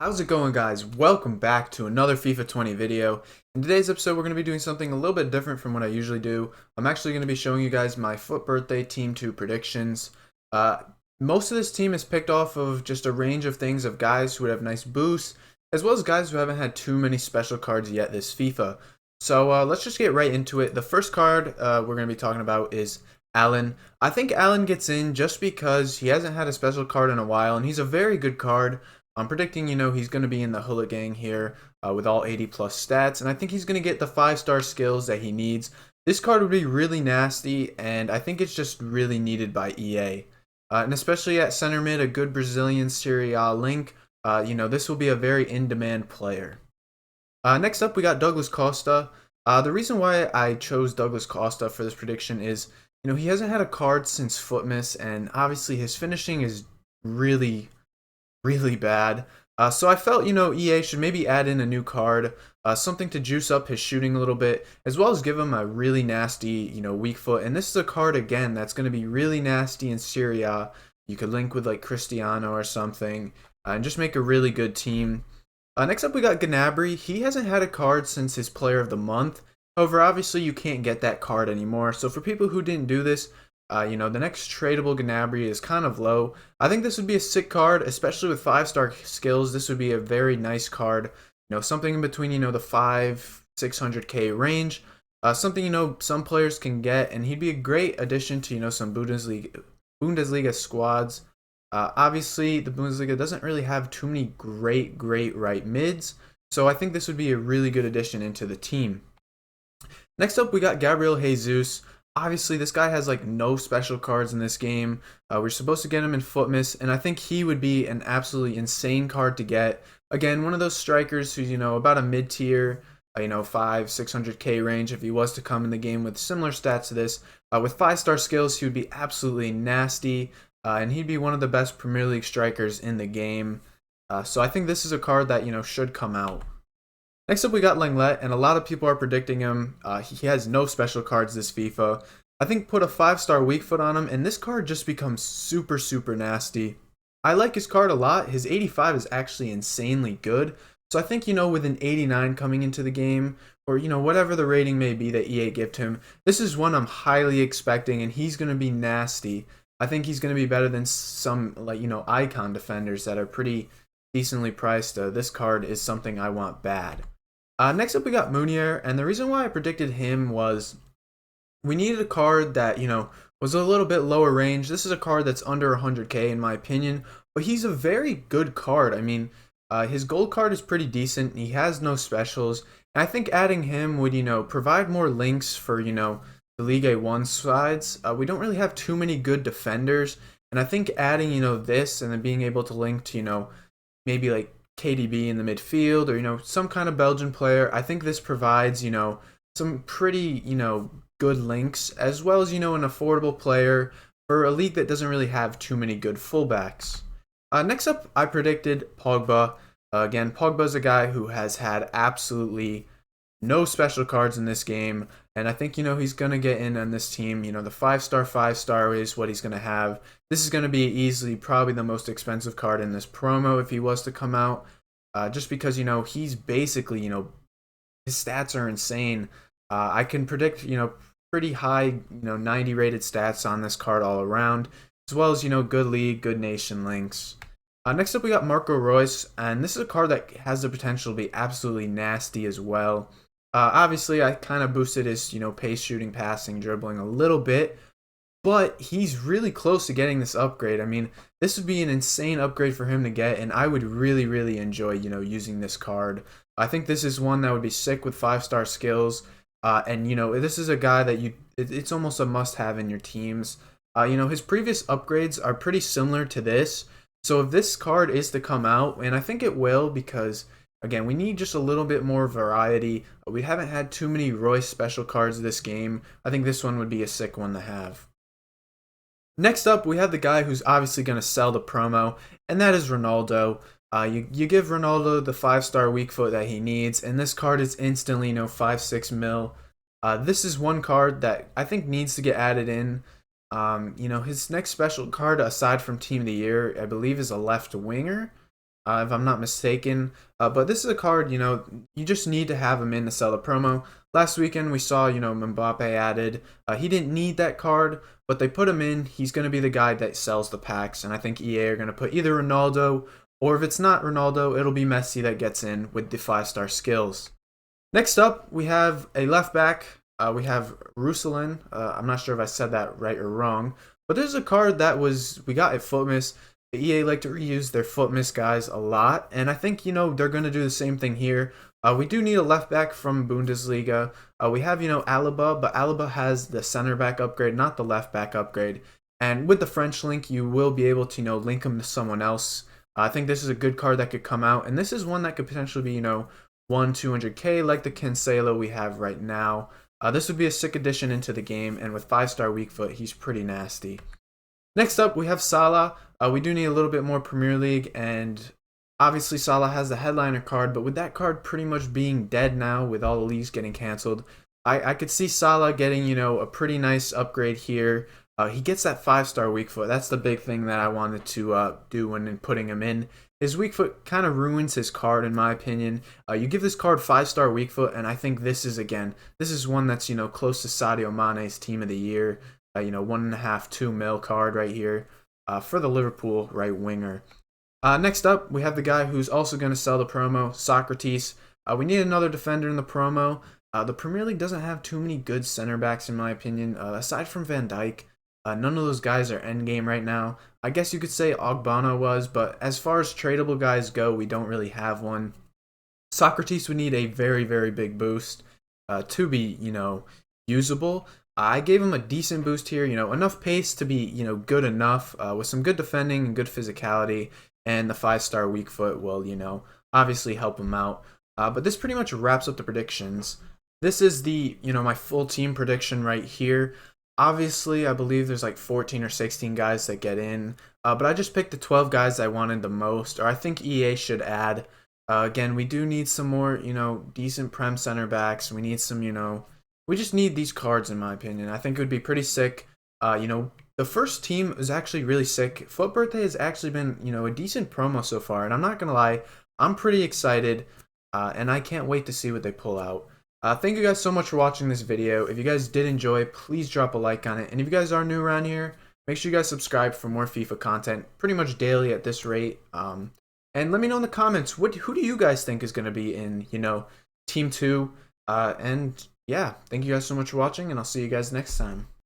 How's it going, guys? Welcome back to another FIFA 20 video. In today's episode, we're going to be doing something a little bit different from what I usually do. I'm actually going to be showing you guys my FUT Birthday Team 2 predictions. Most of this team is picked off of just a range of things of guys who would have nice boosts, as well as guys who haven't had too many special cards yet this FIFA. So let's just get right into it. The first card we're going to be talking about is Allen. I think Allen gets in just because he hasn't had a special card in a while, and he's a very good card. I'm predicting, he's going to be in the Hullet gang here with all 80 plus stats, and I think he's going to get the 5-star skills that he needs. This card would be really nasty, and I think it's just really needed by EA. And especially at center mid, a good Brazilian Serie A link, this will be a very in-demand player. Next up, we got Douglas Costa. The reason why I chose Douglas Costa for this prediction is, he hasn't had a card since Footmas, and obviously his finishing is really bad. So I felt, EA should maybe add in a new card, something to juice up his shooting a little bit, as well as give him a really nasty, weak foot. And this is a card, again, that's going to be really nasty in Serie A. You could link with, like, Cristiano or something, and just make a really good team. Next up, we got Gnabry. He hasn't had a card since his Player of the Month. However, obviously, you can't get that card anymore. So for people who didn't do this, the next tradable Gnabry is kind of low. I think this would be a sick card, especially with 5-star skills. This would be a very nice card. Something in between, the 500-600k range. Something, some players can get, and he'd be a great addition to, some Bundesliga squads. Obviously, the Bundesliga doesn't really have too many great right mids. So I think this would be a really good addition into the team. Next up, we got Gabriel Jesus. Obviously, this guy has like no special cards in this game. We're supposed to get him in Footmas, and I think he would be an absolutely insane card to get. Again, one of those strikers who's, about a mid-tier, 500-600k range if he was to come in the game with similar stats to this. With 5-star skills, he would be absolutely nasty, and he'd be one of the best Premier League strikers in the game. So I think this is a card that, should come out. Next up, we got Lenglet, and a lot of people are predicting him. He has no special cards this FIFA. I think put a 5-star weak foot on him, and this card just becomes super nasty. I like his card a lot. His 85 is actually insanely good. So I think, with an 89 coming into the game, or, whatever the rating may be that EA gives him, this is one I'm highly expecting, and he's going to be nasty. I think he's going to be better than some, icon defenders that are pretty decently priced. This card is something I want bad. Next up, we got MEUNIER, and the reason why I predicted him was we needed a card that, was a little bit lower range. This is a card that's under 100k in my opinion, but he's a very good card. I mean, his gold card is pretty decent. He has no specials, and I think adding him would, provide more links for, the Ligue 1 sides. We don't really have too many good defenders, and I think adding, this and then being able to link to, maybe like KDB in the midfield or, some kind of Belgian player. I think this provides, some pretty, good links, as well as, an affordable player for a league that doesn't really have too many good fullbacks. Next up, I predicted POGBA. Again, Pogba's a guy who has had absolutely no special cards in this game, and I think, he's going to get in on this team. The 5-star is what he's going to have. This is going to be easily probably the most expensive card in this promo if he was to come out, just because, he's basically, his stats are insane. I can predict, pretty high, 90 rated stats on this card all around, as well as, good league, good nation links. Next up, we got Marco Reus, and this is a card that has the potential to be absolutely nasty as well. Obviously, I kind of boosted his, pace, shooting, passing, dribbling a little bit, but he's really close to getting this upgrade. I mean, this would be an insane upgrade for him to get, and I would really enjoy, using this card. I think this is one that would be sick with 5-star skills, and, this is a guy that it's almost a must-have in your teams. His previous upgrades are pretty similar to this, so if this card is to come out, and I think it will because, again, we need just a little bit more variety. We haven't had too many Royce special cards this game. I think this one would be a sick one to have. Next up, we have the guy who's obviously going to sell the promo, and that is Ronaldo. You give Ronaldo the 5-star weak foot that he needs, and this card is instantly, 5-6 mil. This is one card that I think needs to get added in. His next special card, aside from Team of the Year, I believe is a left winger. if I'm not mistaken. But this is a card, you just need to have him in to sell the promo. Last weekend we saw, Mbappe added. He didn't need that card, but they put him in. He's going to be the guy that sells the packs, and I think EA are going to put either Ronaldo, or if it's not Ronaldo, it'll be Messi that gets in with the 5-star skills. Next up, we have a left back. We have ROUSSILLON. I'm not sure if I said that right or wrong, but this is a card that we got at FUTMIS. The EA like to reuse their FUTMIS guys a lot, and I think they're going to do the same thing here. We do need a left back from Bundesliga. We have Alaba, but Alaba has the center back upgrade, not the left back upgrade. And with the French link, you will be able to link him to someone else. I think this is a good card that could come out, and this is one that could potentially be 200k like the Cancelo we have right now. This would be a sick addition into the game, and with 5-star weak foot, he's pretty nasty. Next up, we have Salah. We do need a little bit more Premier League, and obviously Salah has the headliner card, but with that card pretty much being dead now with all the leagues getting canceled, I could see Salah getting, a pretty nice upgrade here. He gets that 5-star weak foot. That's the big thing that I wanted to do when putting him in. His weak foot kind of ruins his card, in my opinion. You give this card 5-star weak foot, and I think this is one that's close to Sadio Mane's team of the year. 1.5, 2 mil card right here for the Liverpool right winger. Next up, we have the guy who's also going to sell the promo, SOKRATIS. We need another defender in the promo. The Premier League doesn't have too many good center backs, in my opinion, aside from Van Dijk. None of those guys are endgame right now. I guess you could say POGBA was, but as far as tradable guys go, we don't really have one. SOKRATIS would need a very, very big boost to be, usable. I gave him a decent boost here, enough pace to be, good enough, with some good defending and good physicality, and the 5-star weak foot will, obviously help him out. But this pretty much wraps up the predictions. This is the, my full team prediction right here. Obviously, I believe there's like 14 or 16 guys that get in, but I just picked the 12 guys I wanted the most, or I think EA should add. Again, we do need some more, decent Prem center backs. We need some, we just need these cards, in my opinion. I think it would be pretty sick. The first team is actually really sick. FUT Birthday has actually been, a decent promo so far, and I'm not going to lie, I'm pretty excited, and I can't wait to see what they pull out. Thank you guys so much for watching this video. If you guys did enjoy, please drop a like on it. And if you guys are new around here, make sure you guys subscribe for more FIFA content pretty much daily at this rate. And let me know in the comments, who do you guys think is going to be in, Team 2? And yeah, thank you guys so much for watching, and I'll see you guys next time.